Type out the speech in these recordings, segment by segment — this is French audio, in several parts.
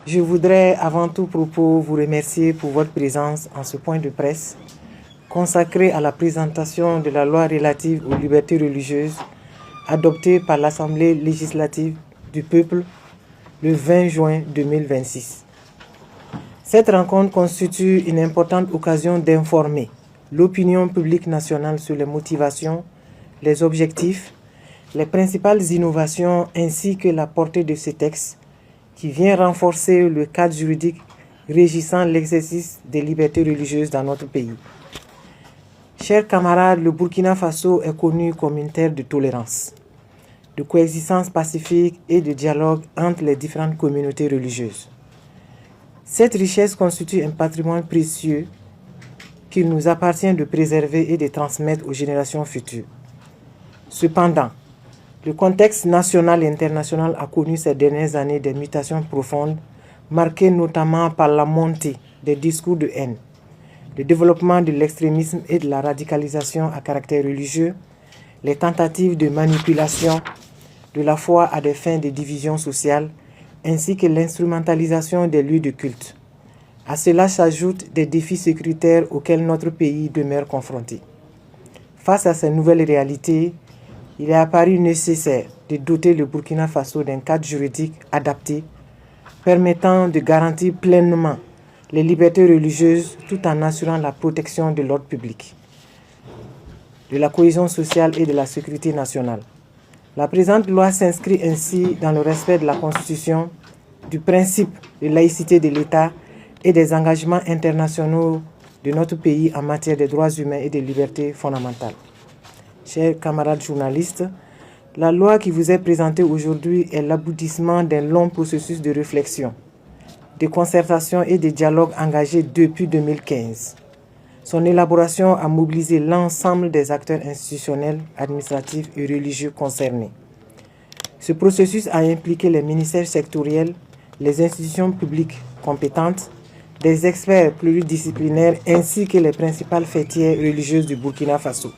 Je voudrais avant tout propos vous remercier pour votre présence en ce point de presse consacré à la présentation de la loi relative aux libertés religieuses adoptée par l'Assemblée législative du peuple le 20 juin 2026. Cette rencontre constitue une importante occasion d'informer l'opinion publique nationale sur les motivations, les objectifs, les principales innovations ainsi que la portée de ce texte qui vient renforcer le cadre juridique régissant l'exercice des libertés religieuses dans notre pays. Chers camarades, le Burkina Faso est connu comme une terre de tolérance, de coexistence pacifique et de dialogue entre les différentes communautés religieuses. Cette richesse constitue un patrimoine précieux qu'il nous appartient de préserver et de transmettre aux générations futures. Cependant, le contexte national et international a connu ces dernières années des mutations profondes, marquées notamment par la montée des discours de haine, le développement de l'extrémisme et de la radicalisation à caractère religieux, les tentatives de manipulation de la foi à des fins de division sociale, ainsi que l'instrumentalisation des lieux de culte. À cela s'ajoutent des défis sécuritaires auxquels notre pays demeure confronté. Face à ces nouvelles réalités, il est apparu nécessaire de doter le Burkina Faso d'un cadre juridique adapté, permettant de garantir pleinement les libertés religieuses tout en assurant la protection de l'ordre public, de la cohésion sociale et de la sécurité nationale. La présente loi s'inscrit ainsi dans le respect de la Constitution, du principe de laïcité de l'État et des engagements internationaux de notre pays en matière de droits humains et de libertés fondamentales. Chers camarades journalistes, la loi qui vous est présentée aujourd'hui est l'aboutissement d'un long processus de réflexion, de concertation et de dialogue engagé depuis 2015. Son élaboration a mobilisé l'ensemble des acteurs institutionnels, administratifs et religieux concernés. Ce processus a impliqué les ministères sectoriels, les institutions publiques compétentes, des experts pluridisciplinaires ainsi que les principales fêtières religieuses du Burkina Faso,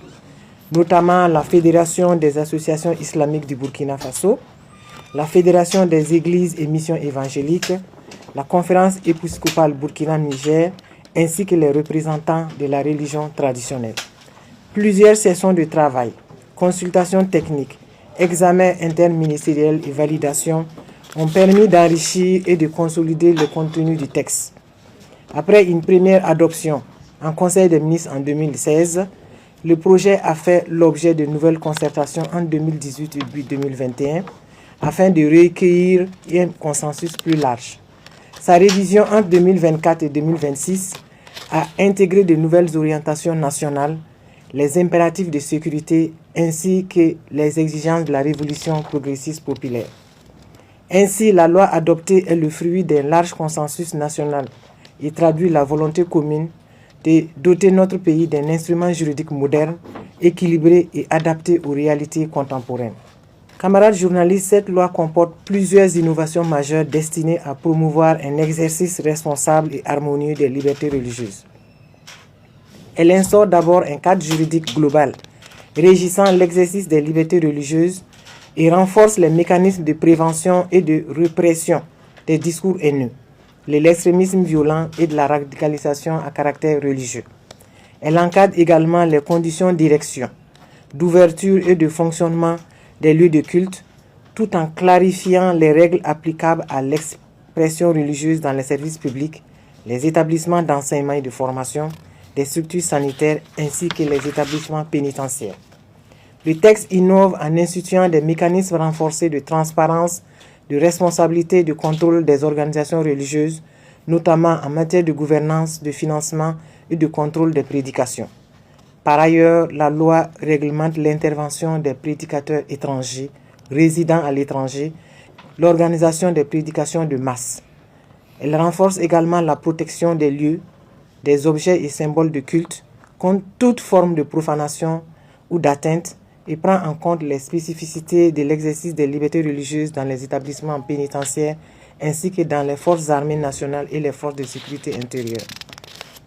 notamment la Fédération des associations islamiques du Burkina Faso, la Fédération des églises et missions évangéliques, la Conférence épiscopale Burkina-Niger, ainsi que les représentants de la religion traditionnelle. Plusieurs sessions de travail, consultations techniques, examens interministériels et validations ont permis d'enrichir et de consolider le contenu du texte. Après une première adoption en Conseil des ministres en 2016, le projet a fait l'objet de nouvelles concertations en 2018 et 2021 afin de recueillir un consensus plus large. Sa révision entre 2024 et 2026 a intégré de nouvelles orientations nationales, les impératifs de sécurité ainsi que les exigences de la révolution progressiste populaire. Ainsi, la loi adoptée est le fruit d'un large consensus national et traduit la volonté commune de doter notre pays d'un instrument juridique moderne, équilibré et adapté aux réalités contemporaines. Camarades journalistes, cette loi comporte plusieurs innovations majeures destinées à promouvoir un exercice responsable et harmonieux des libertés religieuses. Elle instaure d'abord un cadre juridique global régissant l'exercice des libertés religieuses et renforce les mécanismes de prévention et de répression des discours haineux, de l'extrémisme violent et de la radicalisation à caractère religieux. Elle encadre également les conditions d'érection, d'ouverture et de fonctionnement des lieux de culte, tout en clarifiant les règles applicables à l'expression religieuse dans les services publics, les établissements d'enseignement et de formation, des structures sanitaires ainsi que les établissements pénitentiaires. Le texte innove en instituant des mécanismes renforcés de transparence, de responsabilité et de contrôle des organisations religieuses, notamment en matière de gouvernance, de financement et de contrôle des prédications. Par ailleurs, la loi réglemente l'intervention des prédicateurs étrangers résidant à l'étranger, l'organisation des prédications de masse. Elle renforce également la protection des lieux, des objets et symboles de culte contre toute forme de profanation ou d'atteinte et prend en compte les spécificités de l'exercice des libertés religieuses dans les établissements pénitentiaires ainsi que dans les forces armées nationales et les forces de sécurité intérieure.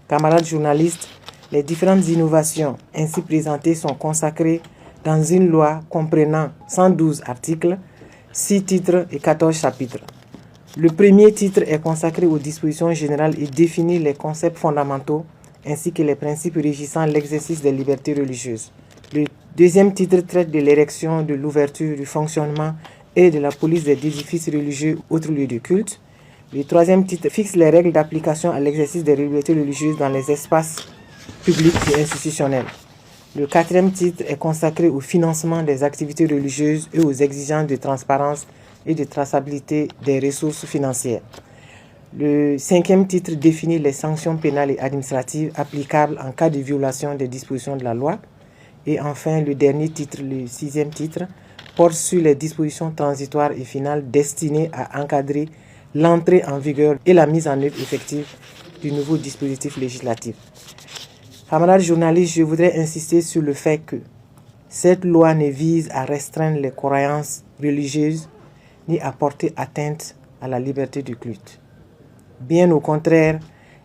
Camarades journalistes, les différentes innovations ainsi présentées sont consacrées dans une loi comprenant 112 articles, 6 titres et 14 chapitres. Le premier titre est consacré aux dispositions générales et définit les concepts fondamentaux ainsi que les principes régissant l'exercice des libertés religieuses. Le deuxième titre traite de l'érection, de l'ouverture, du fonctionnement et de la police des édifices religieux autres lieux de culte. Le troisième titre fixe les règles d'application à l'exercice des libertés religieuses dans les espaces publics et institutionnels. Le quatrième titre est consacré au financement des activités religieuses et aux exigences de transparence et de traçabilité des ressources financières. Le cinquième titre définit les sanctions pénales et administratives applicables en cas de violation des dispositions de la loi. Et enfin, le dernier titre, le sixième titre, porte sur les dispositions transitoires et finales destinées à encadrer l'entrée en vigueur et la mise en œuvre effective du nouveau dispositif législatif. Camarades journalistes, je voudrais insister sur le fait que cette loi ne vise à restreindre les croyances religieuses ni à porter atteinte à la liberté du culte. Bien au contraire,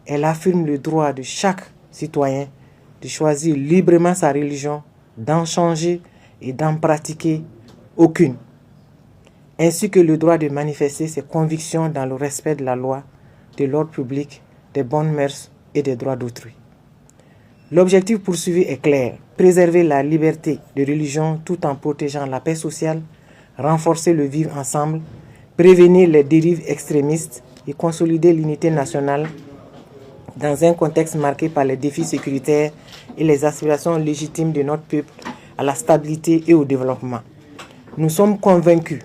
elle affirme le droit de chaque citoyen de choisir librement sa religion, d'en changer et d'en pratiquer aucune, ainsi que le droit de manifester ses convictions dans le respect de la loi, de l'ordre public, des bonnes mœurs et des droits d'autrui. L'objectif poursuivi est clair: préserver la liberté de religion tout en protégeant la paix sociale, renforcer le vivre ensemble, prévenir les dérives extrémistes et consolider l'unité nationale dans un contexte marqué par les défis sécuritaires et les aspirations légitimes de notre peuple à la stabilité et au développement. Nous sommes convaincus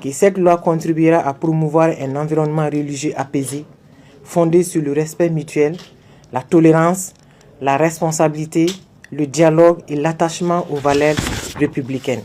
que cette loi contribuera à promouvoir un environnement religieux apaisé, fondé sur le respect mutuel, la tolérance, la responsabilité, le dialogue et l'attachement aux valeurs républicaines.